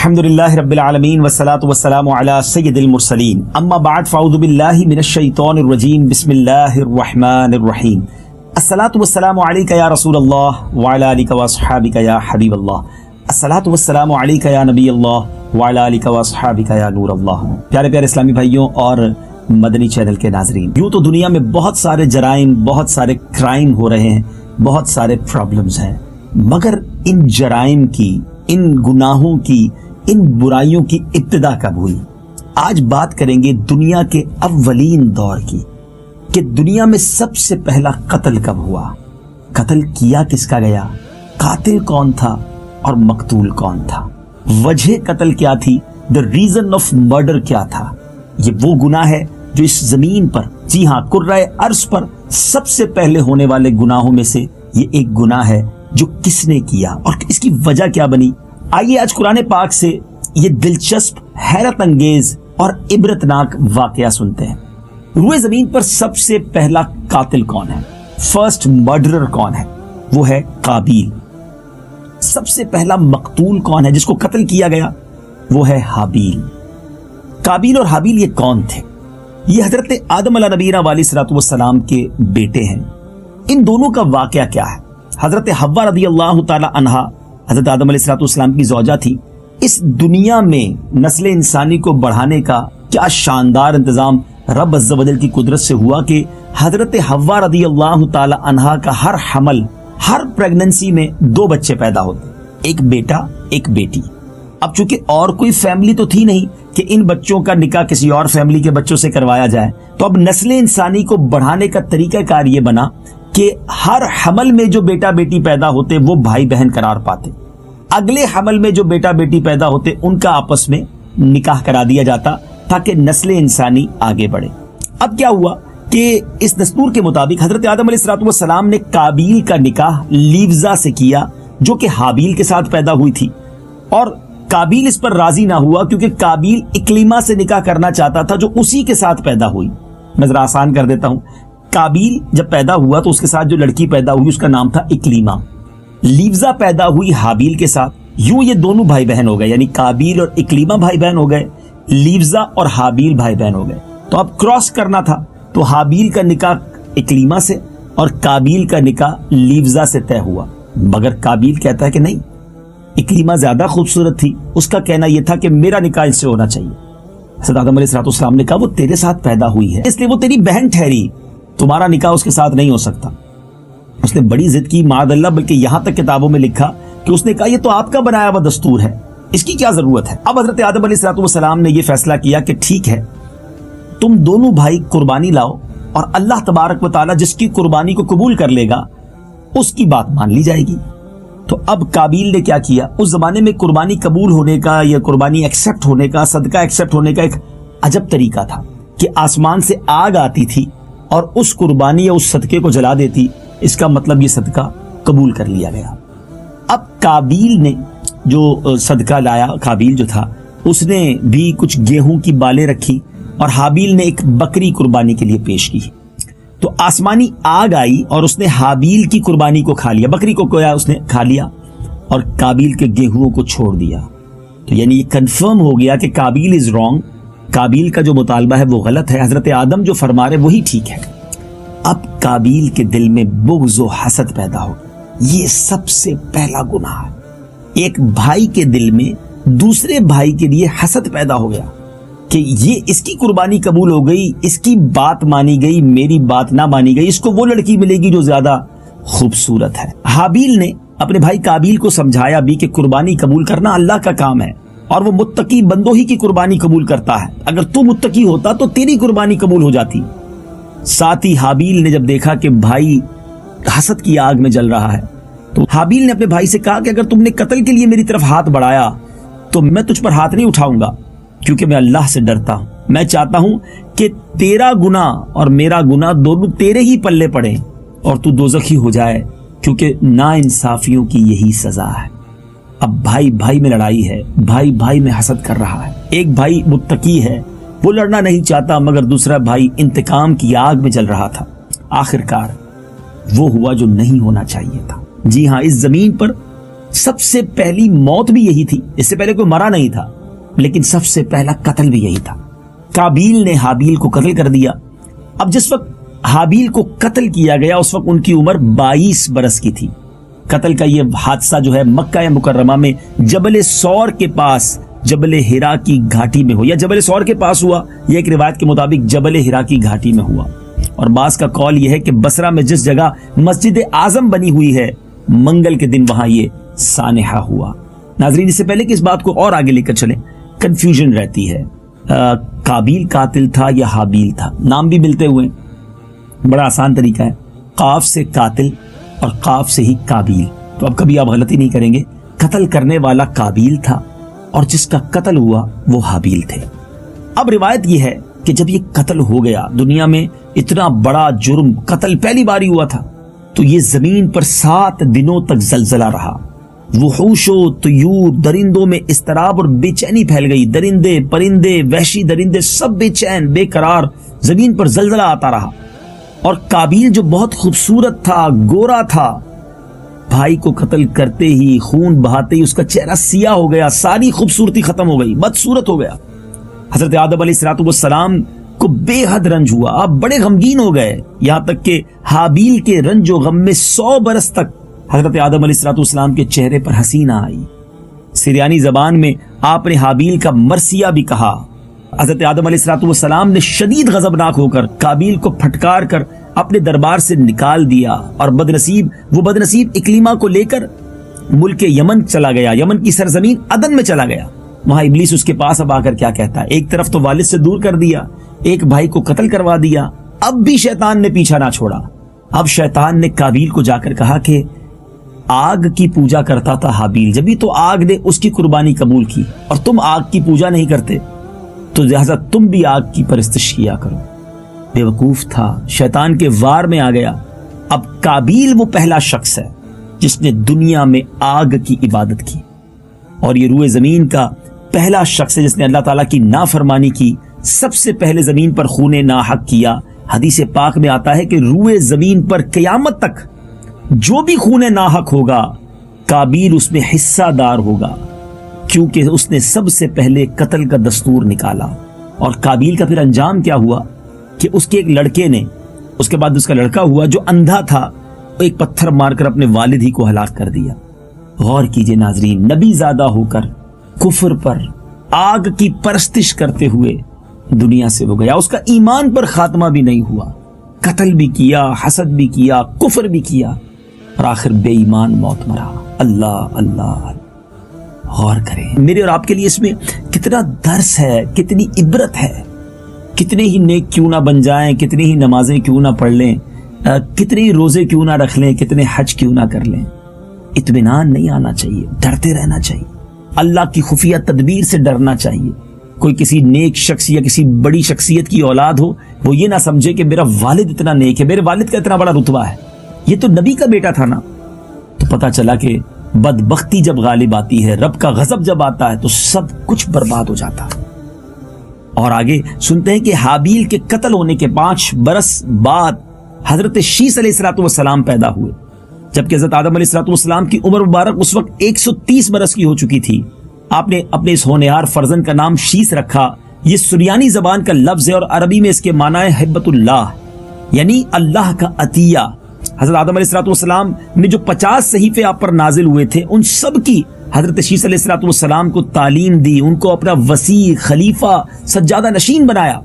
الحمدللہ رب العالمین والصلاة والسلام علی سید المرسلین اما بعد فاعوذ باللہ من الشیطان الرجیم بسم اللہ الرحمن الرحیم الصلاة والسلام علیک یا رسول اللہ وعلی آلک واصحابک یا حبیب اللہ الصلاة والسلام علیک یا نبی اللہ وعلی آلک واصحابک یا نور اللہ۔ پیارے پیارے اسلامی بھائیوں اور مدنی چینل کے ناظرین، یوں تو دنیا میں بہت سارے جرائم، بہت سارے کرائم ہو رہے ہیں، بہت سارے پرابلمز ہیں، مگر ان جرائم کی، ان گناہوں کی، ان برائیوں کی ابتدا کب ہوئی؟ آج بات کریں گے دنیا کے اولین دور کی، کہ دنیا میں سب سے پہلا قتل کب ہوا، قتل کیا کس کا گیا، قاتل کون تھا اور مقتول کون تھا، وجہ قتل کیا تھی، the reason of murder کیا تھا۔ یہ وہ گناہ ہے جو اس زمین پر، جی ہاں کرۂ ارض پر سب سے پہلے ہونے والے گناہوں میں سے یہ ایک گناہ ہے جو کس نے کیا اور اس کی وجہ کیا بنی۔ آئیے آج قرآن پاک سے یہ دلچسپ، حیرت انگیز اور عبرتناک واقعہ سنتے ہیں۔ روئے زمین پر سب سے پہلا قاتل کون ہے، فرسٹ مرڈرر کون ہے؟ وہ ہے قابیل۔ سب سے پہلا مقتول کون ہے جس کو قتل کیا گیا؟ وہ ہے حابیل۔ قابیل اور حابیل یہ کون تھے؟ یہ حضرت آدم علیہ نبینا علیہ السلام کے بیٹے ہیں۔ ان دونوں کا واقعہ کیا ہے؟ حضرت حوا رضی اللہ تعالی عنہا حضرت آدم علیہ السلام کی زوجہ تھی۔ اس دنیا میں نسل انسانی کو بڑھانے کا کیا شاندار انتظام رب عز و جل کی قدرت سے ہوا کہ حضرت حوا رضی اللہ تعالی عنہا کا ہر حمل، ہر پریگننسی میں 2 بچے پیدا ہوتے، ایک بیٹا ایک بیٹی۔ اب چونکہ اور کوئی فیملی تو تھی نہیں کہ ان بچوں کا نکاح کسی اور فیملی کے بچوں سے کروایا جائے، تو اب نسل انسانی کو بڑھانے کا طریقہ کار یہ بنا کہ ہر حمل میں جو بیٹا بیٹی پیدا ہوتے وہ بھائی بہن قرار پاتے، اگلے حمل میں جو بیٹا بیٹی پیدا ہوتے ان کا آپس میں نکاح کرا دیا جاتا تاکہ نسل انسانی آگے بڑھے۔ اب کیا ہوا کہ اس دستور کے مطابق حضرت آدم علیہ السلام نے قابیل کا نکاح لیوزا سے کیا جو کہ حابیل کے ساتھ پیدا ہوئی تھی، اور قابیل اس پر راضی نہ ہوا کیونکہ قابیل اکلیما سے نکاح کرنا چاہتا تھا جو اسی کے ساتھ پیدا ہوئی۔ میں ذرا آسان کر دیتا ہوں، قابیل جب پیدا ہوا تو اس کے ساتھ جو لڑکی پیدا ہوئی اس کا نام تھا اکلیما۔ لیوزا پیدا ہوئی حابیل کے ساتھ، یوں یہ دونوں بھائی بہن ہو گئے، یعنی قابیل اور اکلیما بھائی بہن ہو گئے، لیوزا اور حابیل بھائی بہن ہو گئے۔ تو اب کراس کرنا تھا تو حابیل کا نکاح اکلیما سے اور قابیل کا نکاح لیوزا سے طے ہوا، مگر قابیل کہتا ہے کہ نہیں، اکلیما زیادہ خوبصورت تھی، اس کا کہنا یہ تھا کہ میرا نکاح اس سے ہونا چاہیے۔ حضرت آدم علیہ السلام نے کہا وہ تیرے ساتھ پیدا ہوئی ہے اس لیے وہ تیری بہن ٹھہری، تمہارا نکاح اس کے ساتھ نہیں ہو سکتا۔ اس نے بڑی ضد کی معاذ اللہ، بلکہ یہاں تک کتابوں میں لکھا کہ اس نے کہا یہ تو آپ کا بنایا ہوا دستور ہے، اس کی کیا ضرورت ہے۔ اب حضرت آدم علیہ السلام نے یہ فیصلہ کیا کہ ٹھیک ہے، تم دونوں بھائی قربانی لاؤ اور اللہ تبارک و تعالیٰ جس کی قربانی کو قبول کر لے گا اس کی بات مان لی جائے گی۔ تو اب قابیل نے کیا کیا؟ اس زمانے میں قربانی قبول ہونے کا یا قربانی ایکسیپٹ ہونے کا، صدقہ ایکسیپٹ ہونے کا ایک عجب طریقہ تھا کہ آسمان سے آگ آتی تھی اور اس قربانی یا اس صدقے کو جلا دیتی، اس کا مطلب یہ صدقہ قبول کر لیا گیا۔ اب قابیل نے جو صدقہ لایا، قابیل جو تھا اس نے بھی کچھ گیہوں کی بالیں رکھی اور حابیل نے ایک بکری قربانی کے لیے پیش کی، تو آسمانی آگ آئی اور اس نے حابیل کی قربانی کو کھا لیا، بکری کو کویا اس نے کھا لیا اور قابیل کے گیہوں کو چھوڑ دیا۔ تو یعنی یہ کنفرم ہو گیا کہ قابیل از رانگ، قابیل کا جو مطالبہ ہے وہ غلط ہے، حضرت آدم جو فرما رہے وہی ٹھیک ہے۔ اب قابیل کے دل میں بغض و حسد پیدا ہو، یہ سب سے پہلا گناہ ہے۔ ایک بھائی کے دل میں دوسرے بھائی کے لیے حسد پیدا ہو گیا کہ یہ اس کی قربانی قبول ہو گئی، اس کی بات مانی گئی، میری بات نہ مانی گئی، اس کو وہ لڑکی ملے گی جو زیادہ خوبصورت ہے۔ حابیل نے اپنے بھائی قابیل کو سمجھایا بھی کہ قربانی قبول کرنا اللہ کا کام ہے اور وہ متقی بندوں ہی کی قربانی قبول کرتا ہے، اگر تو متقی ہوتا تو تیری قربانی قبول ہو جاتی۔ ساتھ ہی حابیل نے جب دیکھا کہ بھائی حسد کی آگ میں جل رہا ہے تو حابیل نے اپنے بھائی سے کہا کہ اگر تم نے قتل کے لیے میری طرف ہاتھ بڑھایا تو میں تجھ پر ہاتھ نہیں اٹھاؤں گا، کیونکہ میں اللہ سے ڈرتا ہوں، میں چاہتا ہوں کہ تیرا گناہ اور میرا گناہ دونوں تیرے ہی پلے پڑیں اور تو دوزخی ہو جائے، کیونکہ ناانصافیوں کی یہی سزا ہے۔ اب بھائی بھائی میں لڑائی ہے، بھائی بھائی میں حسد کر رہا ہے، ایک بھائی متقی ہے وہ لڑنا نہیں چاہتا مگر دوسرا بھائی انتقام کی آگ میں جل رہا تھا۔ آخر کار وہ ہوا جو نہیں ہونا چاہیے تھا۔ جی ہاں، اس زمین پر سب سے پہلی موت بھی یہی تھی، اس سے پہلے کوئی مرا نہیں تھا، لیکن سب سے پہلا قتل بھی یہی تھا۔ قابیل نے حابیل کو قتل کر دیا۔ اب جس وقت حابیل کو قتل کیا گیا اس وقت ان کی عمر 22 برس کی تھی۔ قتل کا یہ حادثہ جو ہے مکہ مکرمہ میں جبل سور کے پاس جبل ہرا کی گھاٹی میں ہوا، یا جبل سور کے پاس ہوا، یہ ایک روایت کے مطابق جبل ہرا کی گھاٹی میں ہوا۔ اور بعض کا قول یہ ہے کہ بصرہ میں جس جگہ مسجد اعظم بنی ہوئی ہے، منگل کے دن وہاں یہ سانحہ ہوا۔ ناظرین، اس سے پہلے کہ اس بات کو اور آگے لے کر چلیں، کنفیوژن رہتی ہے، قابیل قاتل تھا یا حابیل تھا؟ نام بھی ملتے ہوئے، بڑا آسان طریقہ ہے، قاف سے قاتل اور قاف سے ہی قابیل، تو اب کبھی آپ غلطی نہیں کریں گے۔ قتل کرنے والا قابیل تھا اور جس کا قتل ہوا وہ حابیل تھے۔ اب روایت یہ ہے کہ جب یہ قتل ہو گیا، دنیا میں اتنا بڑا جرم، قتل پہلی بار ہی ہوا تھا، تو یہ زمین پر 7 دنوں تک زلزلہ رہا۔ وحوش و طیور، درندوں میں اضطراب اور بے چینی پھیل گئی، درندے پرندے وحشی درندے سب بے چین بے قرار، زمین پر زلزلہ آتا رہا۔ اور قابیل جو بہت خوبصورت تھا، گورا تھا، بھائی کو قتل کرتے ہی، خون بہاتے ہی اس کا چہرہ سیاہ ہو گیا، ساری خوبصورتی ختم ہو گئی، بدصورت ہو گیا۔ حضرت آدم علیہ السلام کو بے حد رنج ہوا، آپ بڑے غمگین ہو گئے، یہاں تک کہ حابیل کے رنج و غم میں 100 برس تک حضرت آدم علیہ السلام کے چہرے پر ہنسی نہ آئی۔ سریانی زبان میں آپ نے حابیل کا مرثیہ بھی کہا۔ حضرت آدم علیہ السلام نے شدید غضبناک ہو کر قابیل کو پھٹکار کر اپنے دربار سے نکال دیا، اور وہ بدنصیب اکلیما کو لے کر ملک یمن چلا گیا، یمن کی سرزمین عدن میں چلا گیا۔ وہاں ابلیس اس کے پاس اب آ کر کیا کہتا ہے، ایک طرف تو والد سے دور کر دیا، ایک بھائی کو قتل کروا دیا، اب بھی شیطان نے پیچھا نہ چھوڑا۔ اب شیطان نے قابیل کو جا کر کہا کہ آگ کی پوجا کرتا تھا حابیل، جبھی تو آگ نے اس کی قربانی قبول کی، اور تم آگ کی پوجا نہیں کرتے، تو لہذا تم بھی آگ کی پرستش کیا کرو۔ بے وقوف تھا، شیطان کے وار میں آ گیا۔ اب قابیل وہ پہلا شخص ہے جس نے دنیا میں آگ کی عبادت کی، اور یہ روئے زمین کا پہلا شخص ہے جس نے اللہ تعالیٰ کی نافرمانی کی، سب سے پہلے زمین پر خون ناحق کیا۔ حدیث پاک میں آتا ہے کہ روئے زمین پر قیامت تک جو بھی خون ناحق ہوگا، قابیل اس میں حصہ دار ہوگا، کیونکہ اس نے سب سے پہلے قتل کا دستور نکالا۔ اور قابیل کا پھر انجام کیا ہوا کہ اس کے ایک لڑکے نے، اس کے بعد اس کا لڑکا ہوا جو اندھا تھا، ایک پتھر مار کر اپنے والد ہی کو ہلاک کر دیا۔ غور کیجئے ناظرین، نبی زادہ ہو کر کفر پر، آگ کی پرستش کرتے ہوئے دنیا سے ہو گیا، اس کا ایمان پر خاتمہ بھی نہیں ہوا، قتل بھی کیا، حسد بھی کیا، کفر بھی کیا، اور آخر بے ایمان موت مرا۔ اللہ اللہ، غور کریں، میرے اور آپ کے لیے اس میں کتنا درس ہے، کتنی عبرت ہے۔ کتنے ہی نیک کیوں نہ بن جائیں، کتنی ہی نمازیں کیوں نہ پڑھ لیں، کتنے ہی روزے کیوں نہ رکھ لیں، کتنے حج کیوں نہ کر لیں، اطمینان نہیں آنا چاہیے، ڈرتے رہنا چاہیے، اللہ کی خفیہ تدبیر سے ڈرنا چاہیے۔ کوئی کسی نیک شخص یا کسی بڑی شخصیت کی اولاد ہو، وہ یہ نہ سمجھے کہ میرا والد اتنا نیک ہے، میرے والد کا اتنا بڑا رتبہ ہے، یہ تو نبی کا بیٹا تھا نا۔ تو پتہ چلا کہ بدبختی جب غالب آتی ہے، رب کا غضب جب آتا ہے، تو سب کچھ برباد ہو جاتا ہے۔ اور آگے سنتے ہیں کہ حابیل کے قتل ہونے کے 5 برس بعد حضرت شیس علیہ السلام پیدا ہوئے، جبکہ حضرت آدم علیہ السلام کی عمر مبارک اس وقت 130 برس کی ہو چکی تھی۔ آپ نے اپنے اس ہونہار فرزند کا نام شیس رکھا۔ یہ سریانی زبان کا لفظ ہے اور عربی میں اس کے معنی ہے ہبت اللہ، یعنی اللہ کا عطیہ۔ حضرت آدم علیہ السلام نے جو 50 صحیفے آپ پر نازل ہوئے تھے، ان سب کی حضرت شیس علیہ السلام کو تعلیم دی، ان کو اپنا وسیع خلیفہ سجادہ نشین بنایا،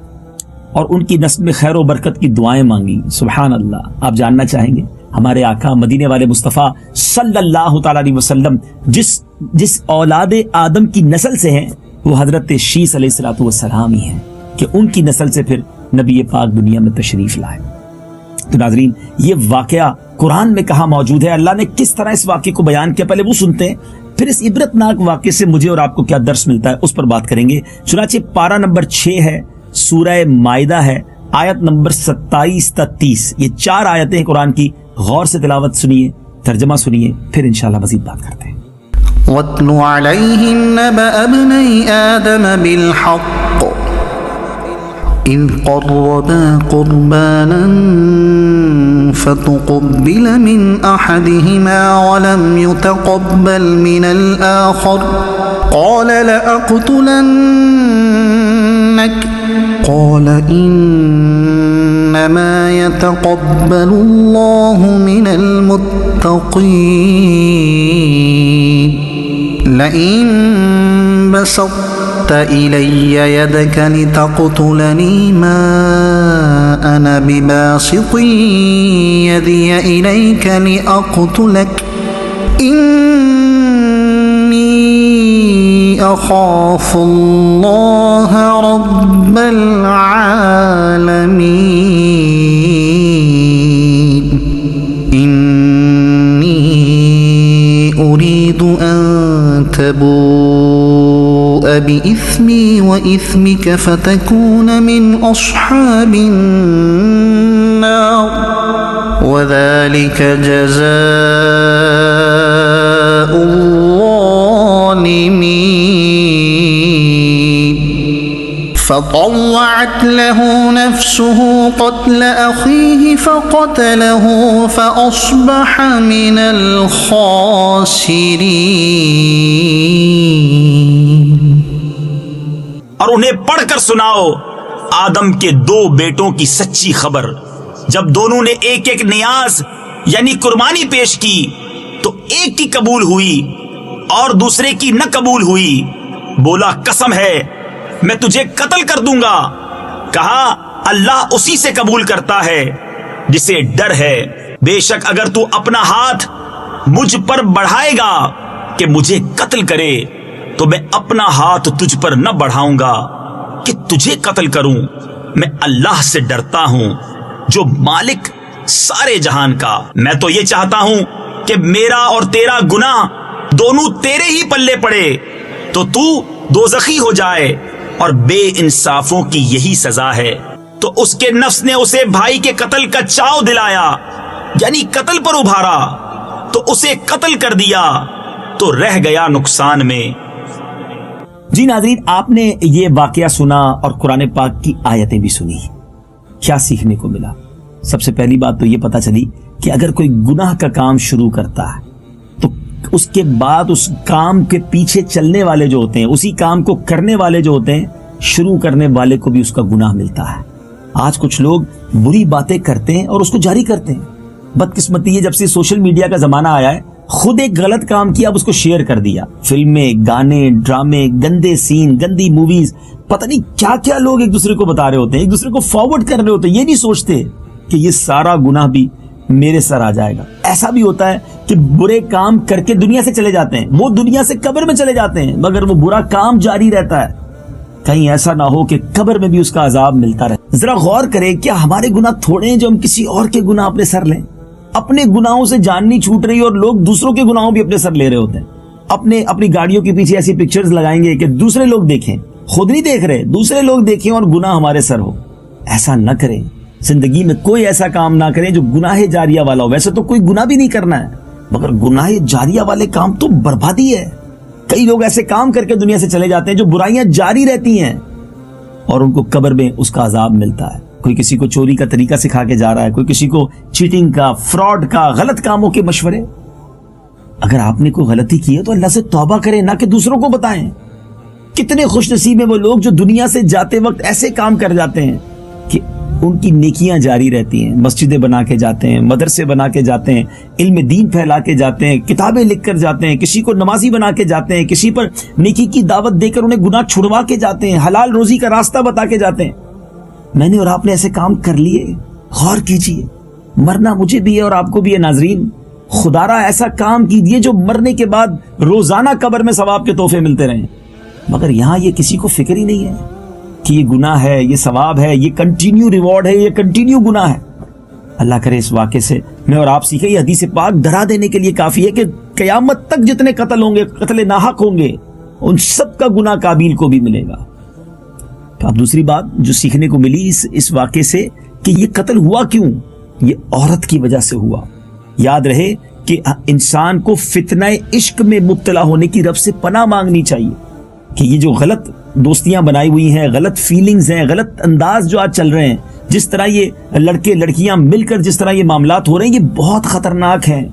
اور ان کی نسل میں خیر و برکت کی دعائیں مانگی۔ سبحان اللہ۔ آپ جاننا چاہیں گے ہمارے آقا مدینے والے مصطفیٰ صلی اللہ تعالی علیہ وسلم جس اولاد آدم کی نسل سے ہیں، وہ حضرت شیس علیہ السلام ہی ہیں، کہ ان کی نسل سے پھر نبی پاک دنیا میں تشریف لائے۔ تو ناظرین، یہ واقعہ قرآن میں کہاں موجود ہے، اللہ نے کس طرح اس واقعے کو بیان کیا، پہلے وہ سنتے ہیں، پھر اس عبرت ناک واقعے سے مجھے اور آپ کو کیا درس ملتا ہے اس پر بات کریں گے۔ چنانچہ پارہ نمبر 6 ہے، سورہ مائدہ ہے، آیت نمبر 27 تا 30، یہ 4 آیتیں قرآن کی، غور سے تلاوت سنیے، ترجمہ سنیے، پھر انشاءاللہ مزید بات کرتے ہیں۔ وَاتْلُ عَلَيْهِمْ نَبَأَ ابْنَيْ آدَمَ بِالْحَقِّ إِذْ قَرَّبَا قُرْبَانًا فتقبل من أحدهما ولم يتقبل من الآخر قال لأقتلنك قال إنما يتقبل الله من المتقين لئن بسطت إلي يدك لتقتلني ما أنا بباسط يدي إليك لأقتلك إني أخاف الله رب العالمين إني أريد أن تبوء بإثمي وإثمك فتكون من أصحاب النار وذلك جزاء الظالمين فطوعت له نفسه قتل أخيه فقتله فأصبح من الخاسرين اور انہیں پڑھ کر سناؤ آدم کے دو بیٹوں کی سچی خبر، جب دونوں نے ایک ایک نیاز یعنی قربانی پیش کی تو ایک کی قبول ہوئی اور دوسرے کی نہ قبول ہوئی۔ بولا قسم ہے میں تجھے قتل کر دوں گا، کہا اللہ اسی سے قبول کرتا ہے جسے ڈر ہے، بے شک اگر تو اپنا ہاتھ مجھ پر بڑھائے گا کہ مجھے قتل کرے تو میں اپنا ہاتھ تجھ پر نہ بڑھاؤں گا کہ تجھے قتل کروں، میں اللہ سے ڈرتا ہوں جو مالک سارے جہان کا۔ میں تو یہ چاہتا ہوں کہ میرا اور تیرا گناہ دونوں تیرے ہی پلے پڑے تو دوزخی ہو جائے، اور بے انصافوں کی یہی سزا ہے۔ تو اس کے نفس نے اسے بھائی کے قتل کا چاؤ دلایا، یعنی قتل پر ابھارا، تو اسے قتل کر دیا تو رہ گیا نقصان میں۔ جی ناظرین، آپ نے یہ واقعہ سنا اور قرآن پاک کی آیتیں بھی سنی، کیا سیکھنے کو ملا؟ سب سے پہلی بات تو یہ پتہ چلی کہ اگر کوئی گناہ کا کام شروع کرتا ہے تو اس کے بعد اس کام کے پیچھے چلنے والے جو ہوتے ہیں، اسی کام کو کرنے والے جو ہوتے ہیں، شروع کرنے والے کو بھی اس کا گناہ ملتا ہے۔ آج کچھ لوگ بری باتیں کرتے ہیں اور اس کو جاری کرتے ہیں۔ بدقسمتی ہے جب سے سوشل میڈیا کا زمانہ آیا ہے، خود ایک غلط کام کیا اب اس کو شیئر کر دیا، فلمیں، گانے، ڈرامے، گندے سین، گندی موویز، پتہ نہیں کیا کیا لوگ ایک دوسرے کو بتا رہے ہوتے ہیں، ایک دوسرے کو فارورڈ کر رہے ہوتے ہیں، یہ نہیں سوچتے کہ یہ سارا گناہ بھی میرے سر آ جائے گا۔ ایسا بھی ہوتا ہے کہ برے کام کر کے دنیا سے چلے جاتے ہیں، وہ دنیا سے قبر میں چلے جاتے ہیں، مگر وہ برا کام جاری رہتا ہے۔ کہیں ایسا نہ ہو کہ قبر میں بھی اس کا عذاب ملتا رہے۔ ذرا غور کریں، کیا ہمارے گناہ تھوڑے ہیں جو ہم کسی اور کے گناہ اپنے سر لیں؟ اپنے گناہوں سے جان نہیں چھوٹ رہی اور لوگ دوسروں کے گناہوں بھی اپنے سر لے رہے ہوتے ہیں۔ اپنی گاڑیوں کے پیچھے ایسی پکچرز لگائیں گے کہ دوسرے لوگ دیکھیں، خود نہیں دیکھ رہے، دوسرے لوگ دیکھیں اور گناہ ہمارے سر ہو۔ ایسا نہ کریں، زندگی میں کوئی ایسا کام نہ کریں جو گناہ جاریہ والا ہو۔ ویسے تو کوئی گناہ بھی نہیں کرنا ہے، مگر گناہ جاریہ والے کام تو بربادی ہے۔ کئی لوگ ایسے کام کر کے دنیا سے چلے جاتے ہیں جو برائیاں جاری رہتی ہیں اور ان کو قبر میں اس کا عذاب ملتا ہے۔ کوئی کسی کو چوری کا طریقہ سکھا کے جا رہا ہے، کوئی کسی کو چیٹنگ کا، فراڈ کا، غلط کاموں کے مشورے۔ اگر آپ نے کوئی غلطی کی ہے تو اللہ سے توبہ کریں، نہ کہ دوسروں کو بتائیں۔ کتنے خوش نصیب ہیں وہ لوگ جو دنیا سے جاتے وقت ایسے کام کر جاتے ہیں کہ ان کی نیکیاں جاری رہتی ہیں، مسجدیں بنا کے جاتے ہیں، مدرسے بنا کے جاتے ہیں، علم دین پھیلا کے جاتے ہیں، کتابیں لکھ کر جاتے ہیں، کسی کو نمازی بنا کے جاتے ہیں، کسی پر نیکی کی دعوت دے کر انہیں گناہ چھڑوا کے جاتے ہیں، حلال روزی کا راستہ بتا کے جاتے ہیں۔ میں نے اور آپ نے ایسے کام کر لیے، غور کیجئے، مرنا مجھے بھی ہے اور آپ کو بھی ہے ناظرین۔ خدا را ایسا کام کیجئے جو مرنے کے بعد روزانہ قبر میں ثواب کے تحفے ملتے رہیں، مگر یہاں یہ کسی کو فکر ہی نہیں ہے کہ یہ گناہ ہے، یہ ثواب ہے، یہ کنٹینیو ریوارڈ ہے، یہ کنٹینیو گناہ ہے۔ اللہ کرے اس واقعے سے میں اور آپ سیکھیں۔ یہ حدیث پاک ڈرا دینے کے لیے کافی ہے کہ قیامت تک جتنے قتل ہوں گے، قتل ناحق ہوں گے، ان سب کا گناہ قابیل کو بھی ملے گا۔ اب دوسری بات جو سیکھنے کو ملی اس واقعے سے کہ یہ قتل ہوا کیوں؟ یہ عورت کی وجہ سے ہوا۔ یاد رہے کہ انسان کو فتنہ عشق میں مبتلا ہونے کی رب سے پناہ مانگنی چاہیے کہ یہ جو غلط دوستیاں بنائی ہوئی ہیں، غلط فیلنگز ہیں، غلط انداز جو آج چل رہے ہیں، جس طرح یہ لڑکے لڑکیاں مل کر جس طرح یہ معاملات ہو رہے ہیں، یہ بہت خطرناک ہیں.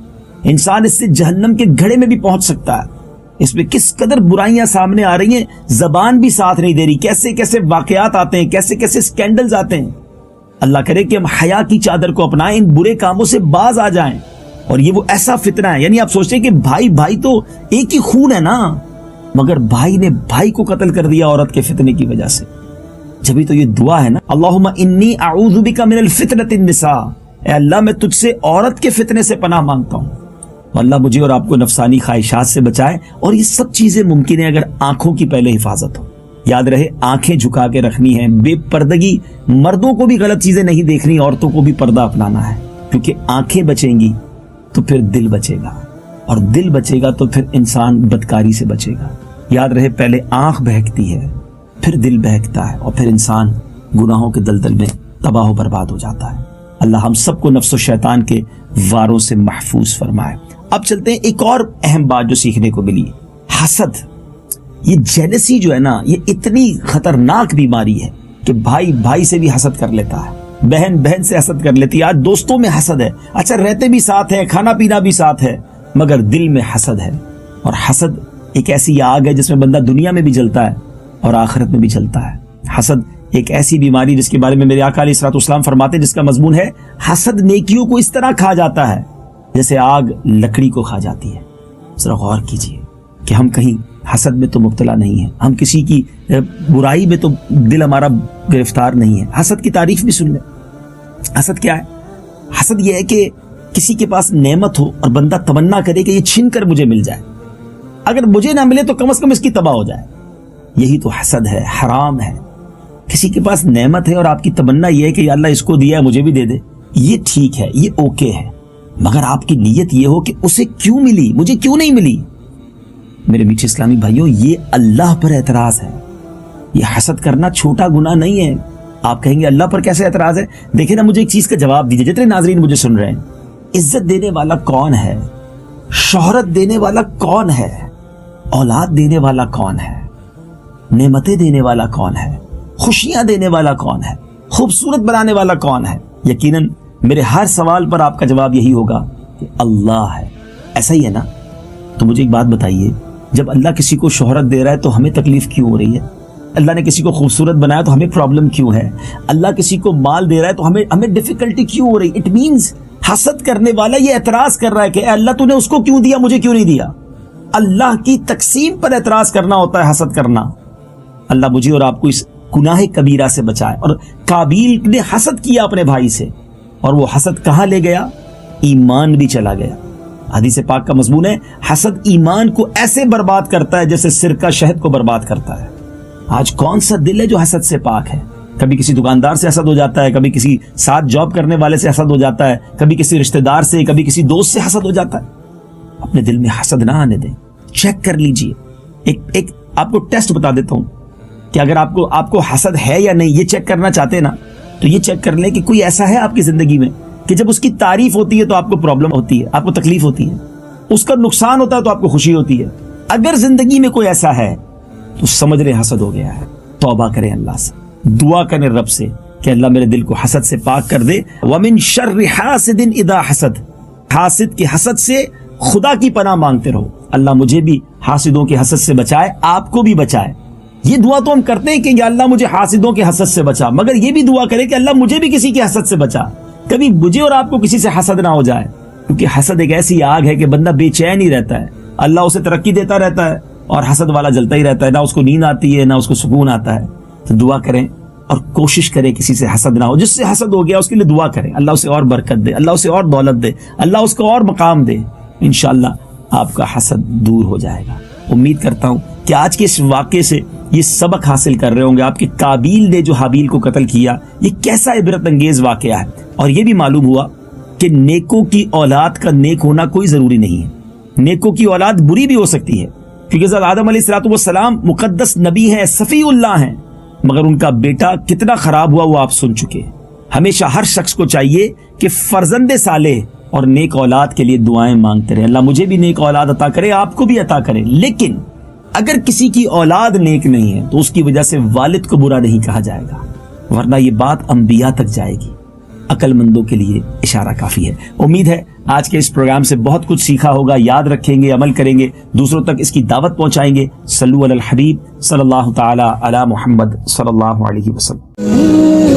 انسان اس سے جہنم کے گھڑے میں بھی پہنچ سکتا ہے. اس میں کس قدر برائیاں سامنے آ رہی ہیں، زبان بھی ساتھ نہیں دے رہی. کیسے کیسے واقعات آتے ہیں، کیسے کیسے سکینڈلز آتے ہیں. اللہ کرے کہ ہم حیا کی چادر کو اپنائیں، ان برے کاموں سے باز آ جائیں. اور یہ وہ ایسا فتنہ ہے، یعنی آپ سوچتے ہیں کہ بھائی بھائی تو ایک ہی خون ہے نا، مگر بھائی نے بھائی کو قتل کر دیا عورت کے فتنے کی وجہ سے. جبھی تو یہ دعا ہے نا، اللہم انی اعوذ بک من الفتنۃ النساء، اے اللہ میں تجھ سے عورت کے فتنے سے پناہ مانگتا ہوں. اللہ مجھے اور آپ کو نفسانی خواہشات سے بچائے. اور یہ سب چیزیں ممکن ہیں اگر آنکھوں کی پہلے حفاظت ہو. یاد رہے آنکھیں جھکا کے رکھنی ہے. بے پردگی، مردوں کو بھی غلط چیزیں نہیں دیکھنی، عورتوں کو بھی پردہ اپنانا ہے. کیونکہ آنکھیں بچیں گی تو پھر دل بچے گا، اور دل بچے گا تو پھر انسان بدکاری سے بچے گا. یاد رہے پہلے آنکھ بہکتی ہے، پھر دل بہکتا ہے، اور پھر انسان گناہوں کے دلدل میں تباہ و برباد ہو جاتا ہے. اللہ ہم سب کو نفس و شیطان کے واروں سے محفوظ فرمائے. اب چلتے ہیں ایک اور اہم بات جو سیکھنے کو ملی، حسد. یہ جیلسی جو ہے نا، یہ اتنی خطرناک بیماری ہے کہ بھائی بھائی سے بھی حسد کر لیتا ہے، بہن بہن سے حسد کر لیتی ہے. آج دوستوں میں حسد ہے، اچھا رہتے بھی ساتھ ہیں، کھانا پینا بھی ساتھ ہے، مگر دل میں حسد ہے. اور حسد ایک ایسی آگ ہے جس میں بندہ دنیا میں بھی جلتا ہے اور آخرت میں بھی جلتا ہے. حسد ایک ایسی بیماری جس کے بارے میں میرے آقا علیہ الصلوۃ والسلام فرماتے ہیں، جس کا مضمون ہے حسد نیکیوں کو اس طرح کھا جاتا ہے جیسے آگ لکڑی کو کھا جاتی ہے. ذرا غور کیجئے کہ ہم کہیں حسد میں تو مبتلا نہیں ہیں، ہم کسی کی برائی میں تو دل ہمارا گرفتار نہیں ہے. حسد کی تعریف بھی سن لیں. حسد کیا ہے؟ حسد یہ ہے کہ کسی کے پاس نعمت ہو اور بندہ تمنا کرے کہ یہ چھن کر مجھے مل جائے، اگر مجھے نہ ملے تو کم از کم اس کی تباہ ہو جائے. یہی تو حسد ہے، حرام ہے. کسی کے پاس نعمت ہے اور آپ کی تمنا یہ ہے کہ یا اللہ اس کو دیا ہے مجھے بھی دے دے، یہ ٹھیک ہے، یہ اوکے ہے، مگر آپ کی نیت یہ ہو کہ اسے کیوں ملی، مجھے کیوں نہیں ملی. میرے میٹھے اسلامی بھائیوں، یہ اللہ پر اعتراض ہے. یہ حسد کرنا چھوٹا گناہ نہیں ہے. آپ کہیں گے اللہ پر کیسے اعتراض ہے؟ دیکھیں نا، مجھے ایک چیز کا جواب دیجیے. جتنے ناظرین مجھے سن رہے ہیں، عزت دینے والا کون ہے؟ شہرت دینے والا کون ہے؟ اولاد دینے والا کون ہے؟ نعمتیں دینے والا کون ہے؟ خوشیاں دینے والا کون ہے؟ خوبصورت بنانے والا کون ہے؟ یقیناً میرے ہر سوال پر آپ کا جواب یہی ہوگا کہ اللہ ہے. ایسا ہی ہے نا؟ تو مجھے ایک بات بتائیے، جب اللہ کسی کو شہرت دے رہا ہے تو ہمیں تکلیف کیوں ہو رہی ہے؟ اللہ نے کسی کو خوبصورت بنایا تو ہمیں پرابلم کیوں ہے؟ اللہ کسی کو مال دے رہا ہے تو ہمیں ڈیفیکلٹی کیوں ہو رہی؟ اٹ مینز حسد کرنے والا یہ اعتراض کر رہا ہے کہ اے اللہ تو نے اس کو کیوں دیا، مجھے کیوں نہیں دیا. اللہ کی تقسیم پر اعتراض کرنا ہوتا ہے حسد کرنا. اللہ مجھے اور آپ کو اس گناہ کبیرہ سے بچائے. اور قابیل نے حسد کیا اپنے بھائی سے، اور وہ حسد کہاں لے گیا؟ ایمان بھی چلا گیا. حدیث پاک کا مضمون ہے حسد ایمان کو ایسے برباد کرتا ہے جیسے سرکہ شہد کو برباد کرتا ہے. آج کون سا دل ہے جو حسد سے پاک ہے؟ کبھی کسی دکاندار سے حسد ہو جاتا ہے، کبھی کسی ساتھ جاب کرنے والے سے حسد ہو جاتا ہے، کبھی کسی رشتہ دار سے، کبھی کسی دوست سے حسد ہو جاتا ہے. اپنے دل میں حسد نہ آنے دیں. چیک کر لیجئے. ایک آپ کو ٹیسٹ بتا دیتا ہوں کہ اگر آپ کو حسد ہے یا نہیں، یہ چیک کرنا چاہتے ہیں نا، تو یہ چیک کر لیں کہ کوئی ایسا ہے آپ کی زندگی میں کہ جب اس کی تعریف ہوتی ہے تو آپ کو پرابلم ہوتی ہے، آپ کو تکلیف ہوتی ہے، اس کا نقصان ہوتا ہے تو آپ کو خوشی ہوتی ہے. اگر زندگی میں کوئی ایسا ہے تو سمجھ رہے حسد ہو گیا ہے. توبہ کریں اللہ سے، دعا کریں رب سے کہ اللہ میرے دل کو حسد سے پاک کر دے. وَمِن شَرِّ حَاسِدٍ إِذَا حَسَدَ، حاسد کی حسد سے خدا کی پناہ مانگتے رہو. اللہ مجھے بھی حاسدوں کے حسد سے بچائے، آپ کو بھی بچائے. یہ دعا تو ہم کرتے ہیں کہ یا اللہ مجھے حاسدوں کے حسد سے بچا، مگر یہ بھی دعا کرے کہ اللہ مجھے بھی کسی کے حسد سے بچا. کبھی مجھے اور آپ کو کسی سے حسد نہ ہو جائے، کیونکہ حسد ایک ایسی آگ ہے کہ بندہ بے چین ہی رہتا ہے. اللہ اسے ترقی دیتا رہتا ہے اور حسد والا جلتا ہی رہتا ہے، نہ اس کو نیند آتی ہے نہ اس کو سکون آتا ہے. تو دعا کریں اور کوشش کریں کسی سے حسد نہ ہو. جس سے حسد ہو گیا اس کے لیے دعا کریں، اللہ اسے اور برکت دے، اللہ اسے اور دولت دے، اللہ اس کو اور مقام دے. انشاءاللہ آپ کا حسد دور ہو جائے گا. امید کرتا ہوں کہ آج کے اس واقعے سے یہ سبق حاصل کر رہے ہوں گے آپ کے قابیل نے جو حابیل کو قتل کیا یہ کیسا عبرت انگیز واقعہ ہے. اور یہ بھی معلوم ہوا کہ نیکوں کی اولاد کا نیک ہونا کوئی ضروری نہیں ہے. نیکوں کی اولاد بری بھی ہو سکتی ہے، کیونکہ حضرت آدم علیہ الصلوۃ والسلام مقدس نبی ہیں، صفی اللہ ہیں، مگر ان کا بیٹا کتنا خراب ہوا وہ آپ سن چکے. ہمیشہ ہر شخص کو چاہیے کہ فرزند صالح اور نیک اولاد کے لیے دعائیں مانگتے رہے. اللہ مجھے بھی نیک اولاد عطا کرے، آپ کو بھی عطا کرے. لیکن اگر کسی کی اولاد نیک نہیں ہے تو اس کی وجہ سے والد کو برا نہیں کہا جائے گا، ورنہ یہ بات انبیاء تک جائے گی. عقل مندوں کے لیے اشارہ کافی ہے. امید ہے آج کے اس پروگرام سے بہت کچھ سیکھا ہوگا. یاد رکھیں گے، عمل کریں گے، دوسروں تک اس کی دعوت پہنچائیں گے. صلو علی الحبیب صلی اللہ تعالی علی محمد صلی اللہ علیہ وسلم.